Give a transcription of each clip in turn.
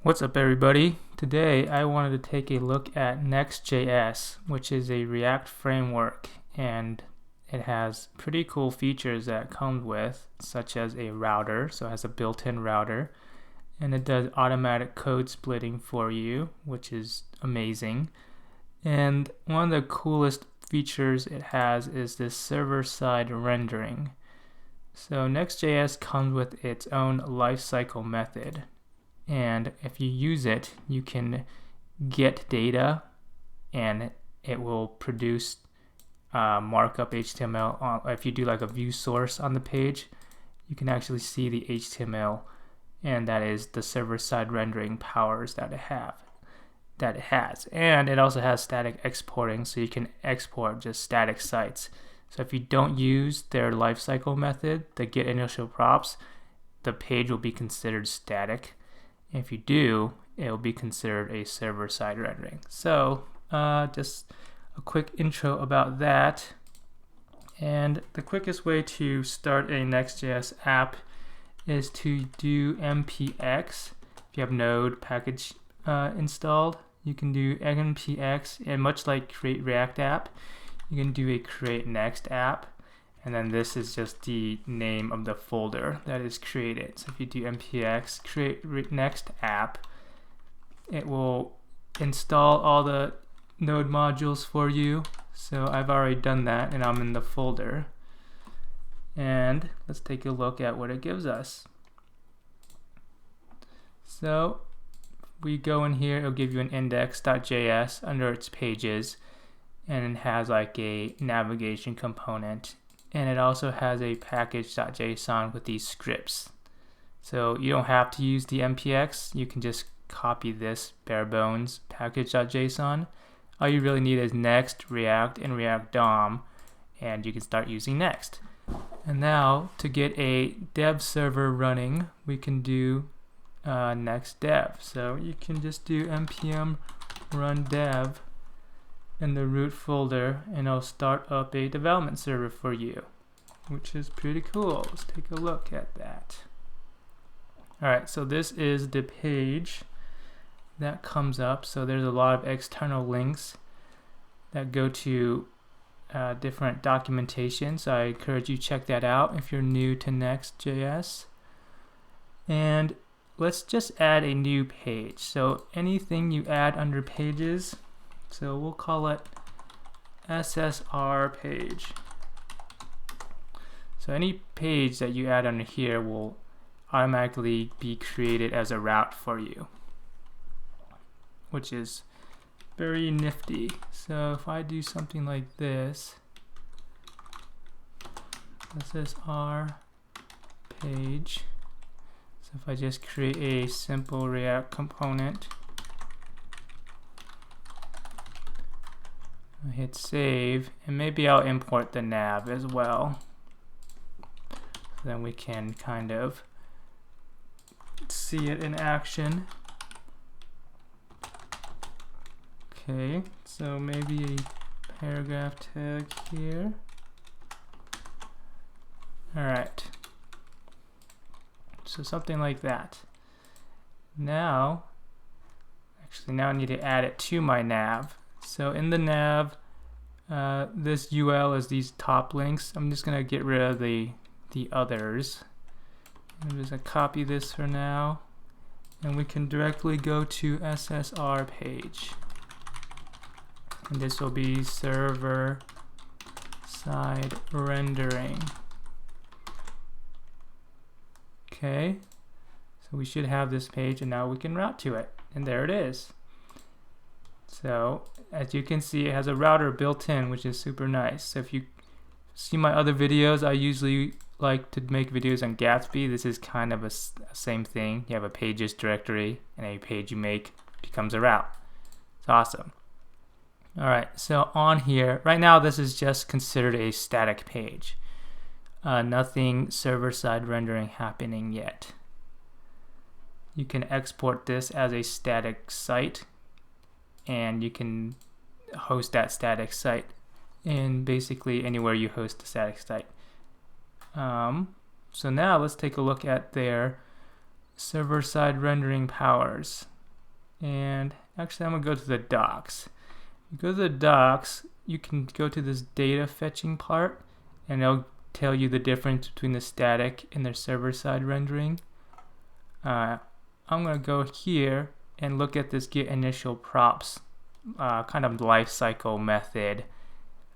What's up, everybody? Today I wanted to take a look at Next.js, which is a React framework, and it has pretty cool features that it comes with, such as a router, so it has a built-in router, and it does automatic code splitting for you, which is amazing. And one of the coolest features it has is this server-side rendering. So Next.js comes with its own lifecycle method. And if you use it, you can get data and it will produce markup HTML. If you do like a view source on the page, you can actually see the HTML, and that is the server-side rendering powers that it has. And it also has static exporting, so you can export just static sites. So if you don't use their lifecycle method, the getInitialProps, the page will be considered static. If you do, it will be considered a server-side rendering. So just a quick intro about that. And the quickest way to start a Next.js app is to do npx. If you have Node package installed, you can do npx, and much like create React app, you can do a create next app. And then this is just the name of the folder that is created. So if you do npx create next app, it will install all the Node modules for you. So I've already done that, and I'm in the folder. And let's take a look at what it gives us. So we go in here, it'll give you an index.js under its pages, and it has like a navigation component. And it also has a package.json with these scripts. So you don't have to use the npx, you can just copy this bare bones package.json. All you really need is Next, React, and React DOM, and you can start using Next. And now to get a dev server running, we can do next dev. So you can just do npm run dev in the root folder, and it'll start up a development server for you, which is pretty cool. Let's take a look at that. Alright, so this is the page that comes up. So there's a lot of external links that go to different documentation, so I encourage you to check that out if you're new to Next.js. And let's just add a new page. So anything you add under pages, so we'll call it SSR page. So any page that you add under here will automatically be created as a route for you, which is very nifty. So if I do something like this, SSR page, so if I just create a simple React component, I hit save, and maybe I'll import the nav as well. So then we can kind of see it in action. Okay, so maybe a paragraph tag here. Alright, so something like that. Now I need to add it to my nav. So in the nav, this UL is these top links. I'm just going to get rid of the others. I'm just going to copy this for now, and we can directly go to SSR page. And this will be server side rendering. Okay, so we should have this page, and now we can route to it, and there it is. So as you can see, it has a router built in, which is super nice. So if you see my other videos, I usually like to make videos on Gatsby. This is kind of a same thing. You have a pages directory, and a page you make becomes a route. It's awesome. Alright, so on here, right now this is just considered a static page. Nothing server-side rendering happening yet. You can export this as a static site, and you can host that static site in basically anywhere you host a static site. So now let's take a look at their server-side rendering powers. And actually I'm gonna go to the docs. You go to the docs, you can go to this data fetching part, and it'll tell you the difference between the static and their server-side rendering. I'm gonna go here and look at this getInitialProps kind of lifecycle method.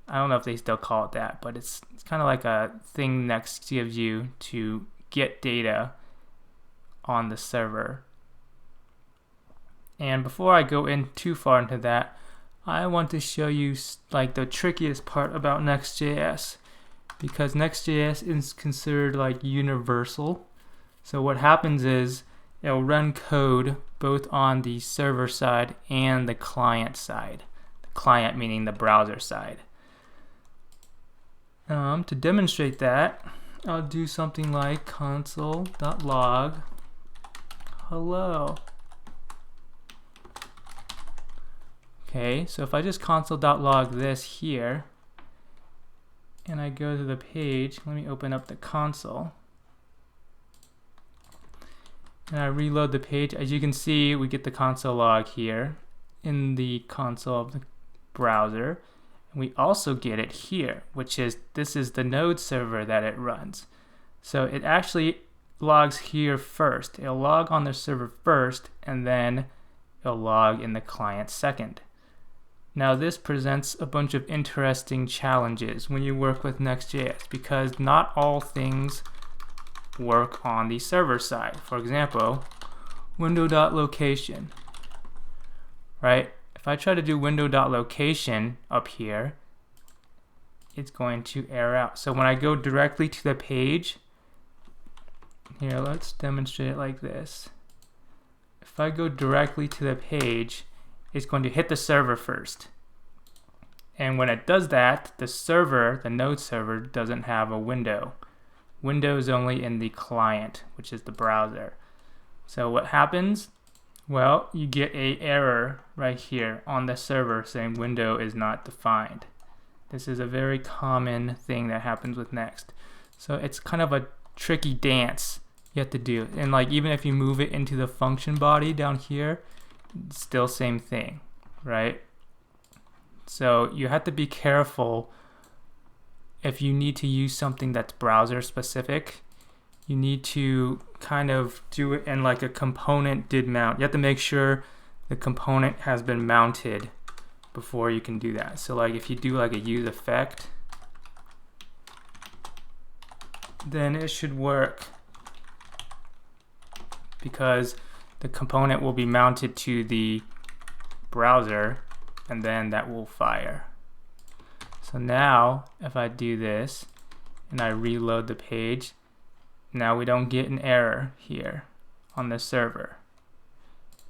I don't know if they still call it that, but it's kind of like a thing Next gives you to get data on the server. And before I go in too far into that, I want to show you like the trickiest part about Next.js, because Next.js is considered like universal. So what happens is it'll run code both on the server side and the client side. The client meaning the browser side. To demonstrate that, I'll do something like console.log hello. Okay, so if I just console.log this here, and I go to the page, let me open up the console, and I reload the page, as you can see, we get the console log here in the console of the browser. And we also get it here, which is, this is the node server that it runs. So it actually logs here first. It'll log on the server first, and then it'll log in the client second. Now this presents a bunch of interesting challenges when you work with Next.js, because not all things work on the server side. For example, window.location, right? If I try to do window.location up here, it's going to error out. So when I go directly to the page, here, let's demonstrate it like this. If I go directly to the page, it's going to hit the server first. And when it does that, the server, the node server, doesn't have a window. Window is only in the client, which is the browser. So what happens? Well, you get an error right here on the server saying window is not defined. This is a very common thing that happens with Next. So it's kind of a tricky dance you have to do. And like even if you move it into the function body down here, it's still same thing, right? So you have to be careful if you need to use something that's browser specific. You need to kind of do it in like a componentDidMount. You have to make sure the component has been mounted before you can do that. So like if you do like a useEffect, then it should work, because the component will be mounted to the browser, and then that will fire. So now if I do this and I reload the page, now we don't get an error here on the server,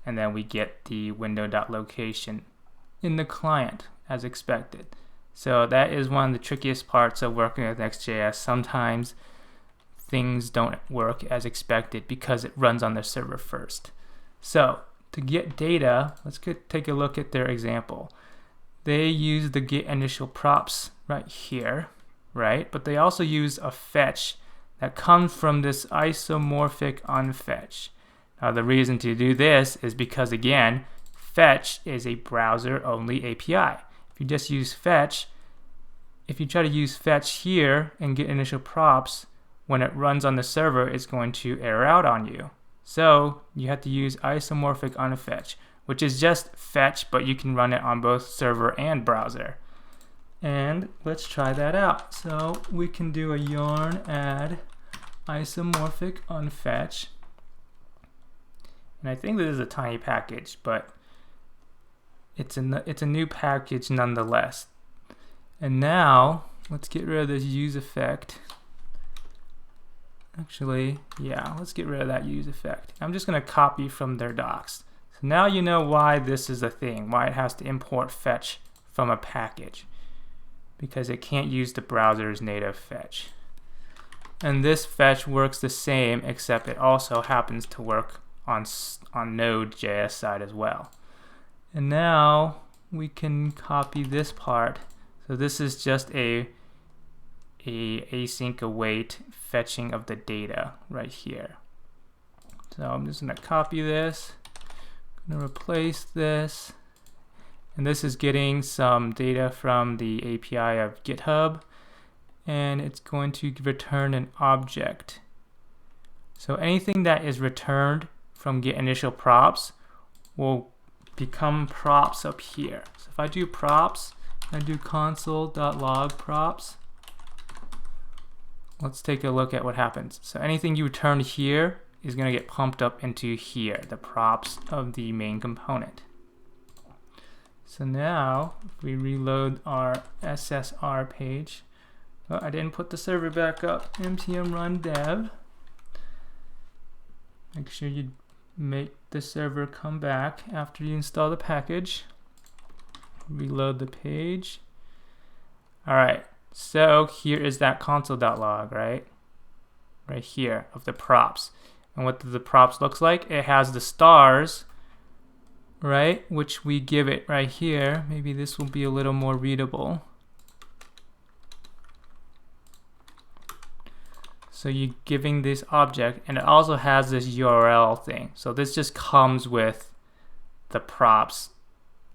and then we get the window.location in the client as expected. So that is one of the trickiest parts of working with Next.js. Sometimes things don't work as expected because it runs on the server first. So to get data, let's take a look at their example. They use the getInitialProps right here, right? But they also use a fetch that comes from this isomorphic-unfetch. Now the reason to do this is because, again, fetch is a browser-only API. If you just use fetch, if you try to use fetch here and getInitialProps, when it runs on the server, it's going to error out on you. So you have to use isomorphic-unfetch, which is just fetch, but you can run it on both server and browser. And let's try that out. So we can do a yarn add isomorphic-unfetch. And I think this is a tiny package, but it's a new package nonetheless. And now let's get rid of this useEffect. Actually, yeah, let's get rid of that useEffect. I'm just going to copy from their docs. So now you know why this is a thing, why it has to import fetch from a package, because it can't use the browser's native fetch. And this fetch works the same, except it also happens to work on Node.js side as well. And now we can copy this part. So this is just a async await fetching of the data right here. So I'm just going to copy this, I'm going to replace this. And this is getting some data from the API of GitHub. And it's going to return an object. So anything that is returned from getInitialProps will become props up here. So if I do props, I do console.log props. Let's take a look at what happens. So anything you return here is going to get pumped up into here, the props of the main component. So now, if we reload our SSR page, oh, I didn't put the server back up, npm run dev. Make sure you make the server come back after you install the package. Reload the page. Alright, so here is that console.log, right? Right here of the props. And what the props looks like, it has the stars, right? Which we give it right here. Maybe this will be a little more readable. So you're giving this object, and it also has this URL thing. So this just comes with the props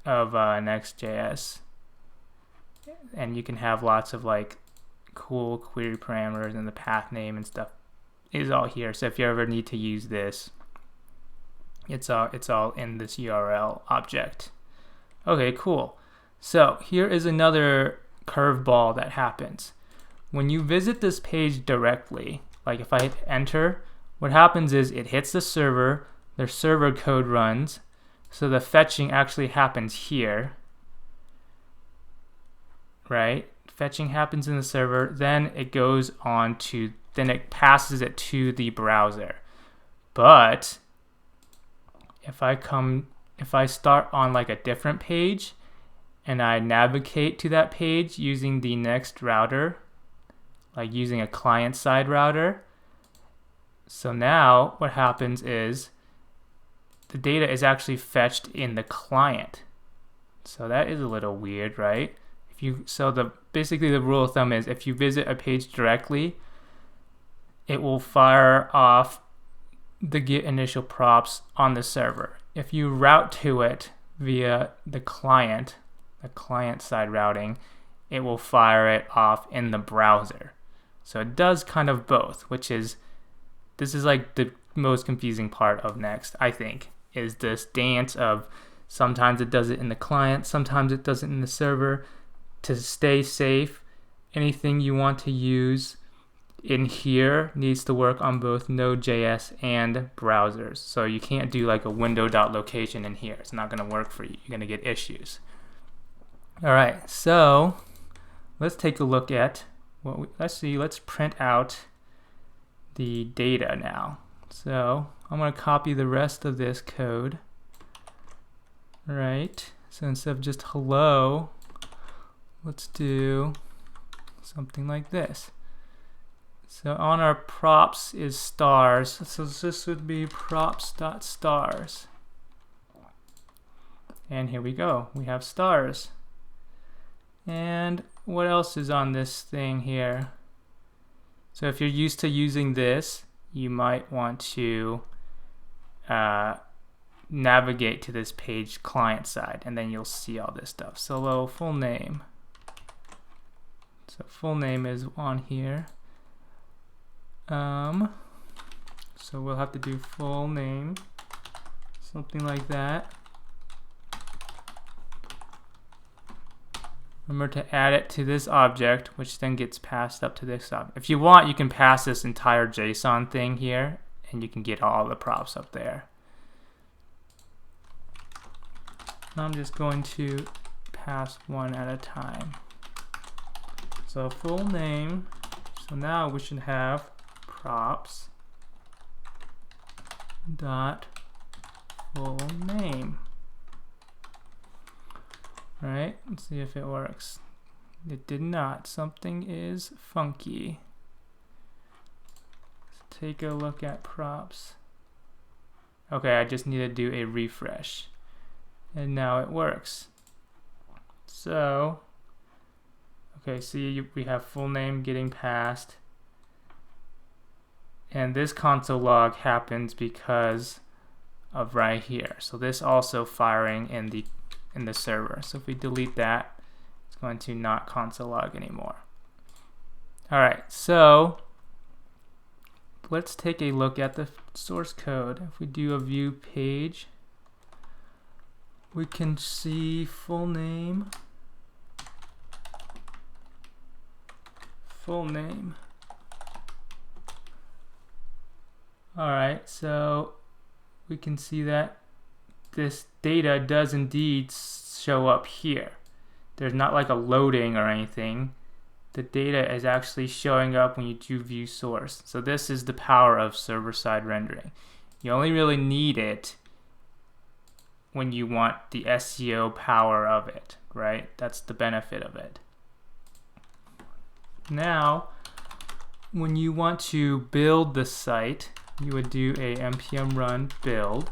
of Next.js. And you can have lots of like cool query parameters, and the path name and stuff is all here. So if you ever need to use this, it's all in this URL object. Okay, cool. So here is another curveball that happens. When you visit this page directly, like if I hit enter, what happens is it hits the server, their server code runs, so the fetching actually happens here, right? Fetching happens in the server, then it goes on to, then it passes it to the browser. But if I start on like a different page and I navigate to that page using the next router, like using a client-side router. So now what happens is the data is actually fetched in the client. So that is a little weird, right? Basically the rule of thumb is if you visit a page directly, it will fire off the getInitialProps on the server. If you route to it via the client-side routing, it will fire it off in the browser. So it does kind of both, this is like the most confusing part of Next, I think, is this dance of sometimes it does it in the client, sometimes it does it in the server. To stay safe, anything you want to use in here needs to work on both Node.js and browsers. So you can't do like a window.location in here. It's not going to work for you. You're going to get issues. All right, so let's take a look at let's print out the data now. So I'm going to copy the rest of this code. All right, so instead of just hello, let's do something like this. So on our props is stars, so this would be props.stars. And here we go, we have stars. And what else is on this thing here? So if you're used to using this, you might want to navigate to this page client side, and then you'll see all this stuff. So full name. So full name is on here. So we'll have to do full name, something like that. Remember to add it to this object, which then gets passed up to this object. If you want, you can pass this entire JSON thing here, and you can get all the props up there. I'm just going to pass one at a time. So full name. So now we should have props dot full name. Right, let's see if it works. It did not. Something is funky. Let's take a look at props. Okay, I just need to do a refresh. And now it works. So, okay, see, we have full name getting passed. And this console log happens because of right here. So this also firing in the server. So if we delete that, it's going to not console log anymore. Alright, so let's take a look at the source code. If we do a view page, we can see full name. Alright, so we can see that this data does indeed show up here. There's not like a loading or anything. The data is actually showing up when you do view source. So this is the power of server-side rendering. You only really need it when you want the SEO power of it, right? That's the benefit of it. Now, when you want to build the site, you would do a npm run build,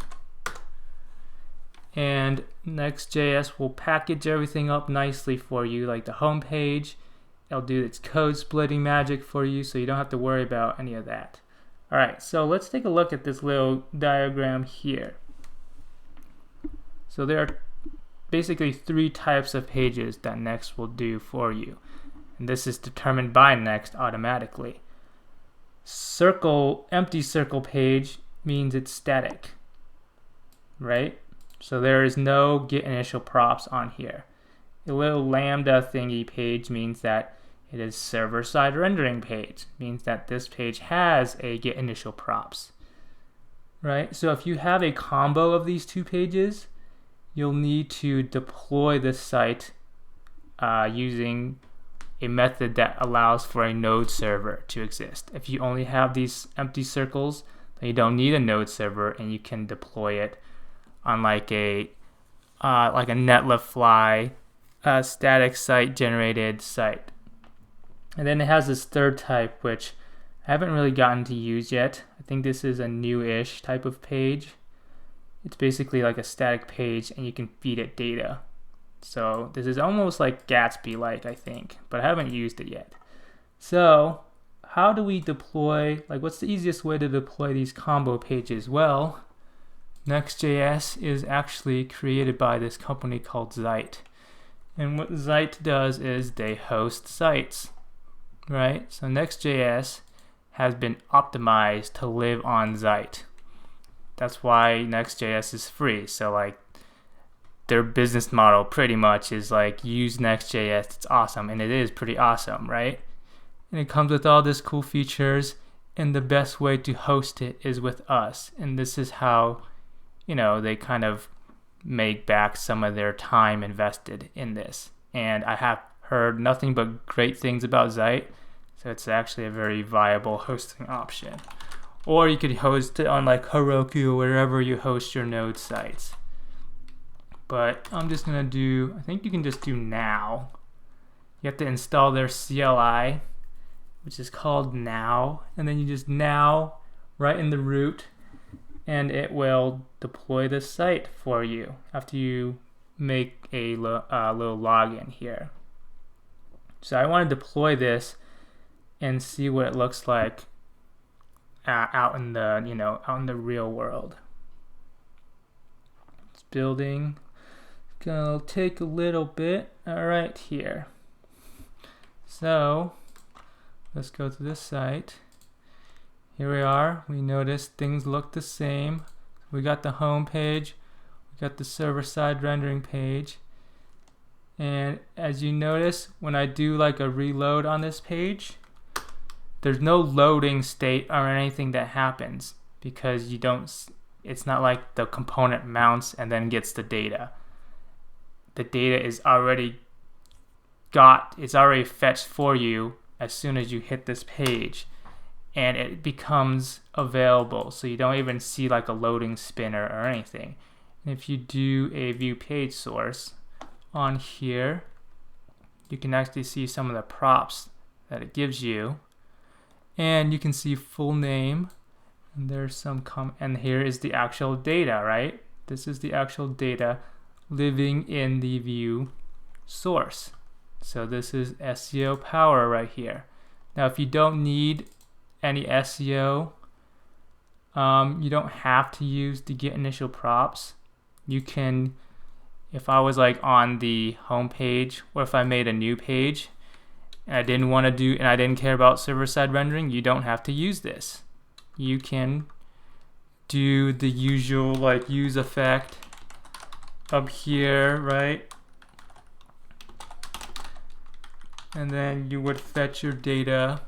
and Next.js will package everything up nicely for you, like the home page. It'll do its code splitting magic for you, so you don't have to worry about any of that. Alright, so let's take a look at this little diagram here. So there are basically 3 types of pages that Next will do for you. And this is determined by Next automatically. Empty circle page means it's static, right? So there is no getInitialProps on here. A little lambda thingy page means that it is server-side rendering page. Means that this page has a getInitialProps, right? So if you have a combo of these 2 pages, you'll need to deploy the site using a method that allows for a node server to exist. If you only have these empty circles, then you don't need a node server, and you can deploy it on like a netlify static site generated site. And then it has this third type, which I haven't really gotten to use yet. I think this is a new-ish type of page. It's basically like a static page, and you can feed it data. So this is almost like Gatsby-like, I think, but I haven't used it yet. So how do we deploy, like what's the easiest way to deploy these combo pages? Well, Next.js is actually created by this company called Zeit. And what Zeit does is they host sites, right? So Next.js has been optimized to live on Zeit. That's why Next.js is free. So like their business model pretty much is like use Next.js, it's awesome, and it is pretty awesome, right? And it comes with all this cool features, and the best way to host it is with us. And this is how, you know, they kind of make back some of their time invested in this. And I have heard nothing but great things about Zeit, so it's actually a very viable hosting option. Or you could host it on like Heroku or wherever you host your node sites. But I'm just gonna do, I think you can just do now. You have to install their CLI, which is called now, and then you just now right in the root, and it will deploy the site for you after you make a little login here. So I want to deploy this and see what it looks like out in the real world. It's building. It's gonna take a little bit. All right, here. So let's go to this site. Here we are. We notice things look the same. We got the home page, we got the server-side rendering page, and as you notice, when I do like a reload on this page, there's no loading state or anything that happens because you don't. It's not like the component mounts and then gets the data. The data is already it's already fetched for you as soon as you hit this page, and it becomes available, so you don't even see like a loading spinner or anything. And if you do a view page source on here, you can actually see some of the props that it gives you, and you can see full name, and there's some and here is the actual data, right? This is the actual data living in the view source. So this is SEO power right here. Now if you don't need any SEO You don't have to use the getInitialProps. You can, if I was like on the home page, or if I made a new page and I didn't care about server-side rendering, you don't have to use this. You can do the usual like useEffect up here, right? And then you would fetch your data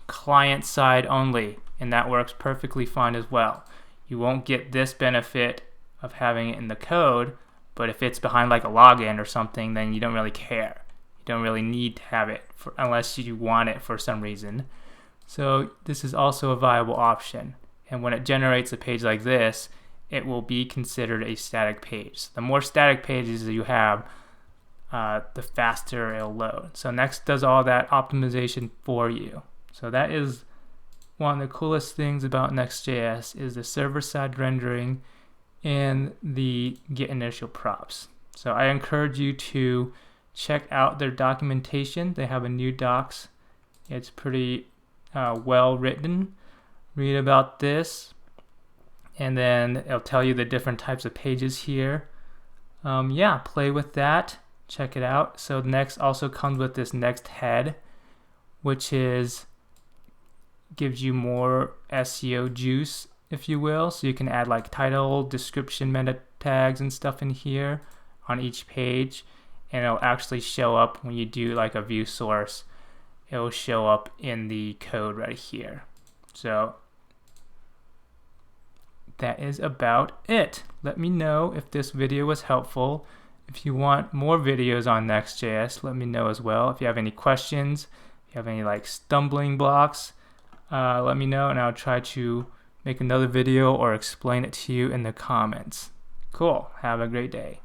client side only, and that works perfectly fine as well. You won't get this benefit of having it in the code, but if it's behind like a login or something, then you don't really care. You don't really need to have it unless you want it for some reason. So this is also a viable option. And when it generates a page like this, it will be considered a static page. The more static pages you have, the faster it'll load. So Next does all that optimization for you. So that is one of the coolest things about Next.js, is the server-side rendering and the getInitialProps. So I encourage you to check out their documentation. They have a new docs. It's pretty well written. Read about this, and then it'll tell you the different types of pages here. Yeah, play with that. Check it out. So Next also comes with this Next head, which gives you more SEO juice, if you will. So you can add like title, description, meta tags and stuff in here on each page, and it'll actually show up when you do like a view source. It'll show up in the code right here. So that is about it. Let me know if this video was helpful. If you want more videos on Next.js, let me know as well. If you have any questions, if you have any like stumbling blocks, let me know and I'll try to make another video or explain it to you in the comments. Cool. Have a great day.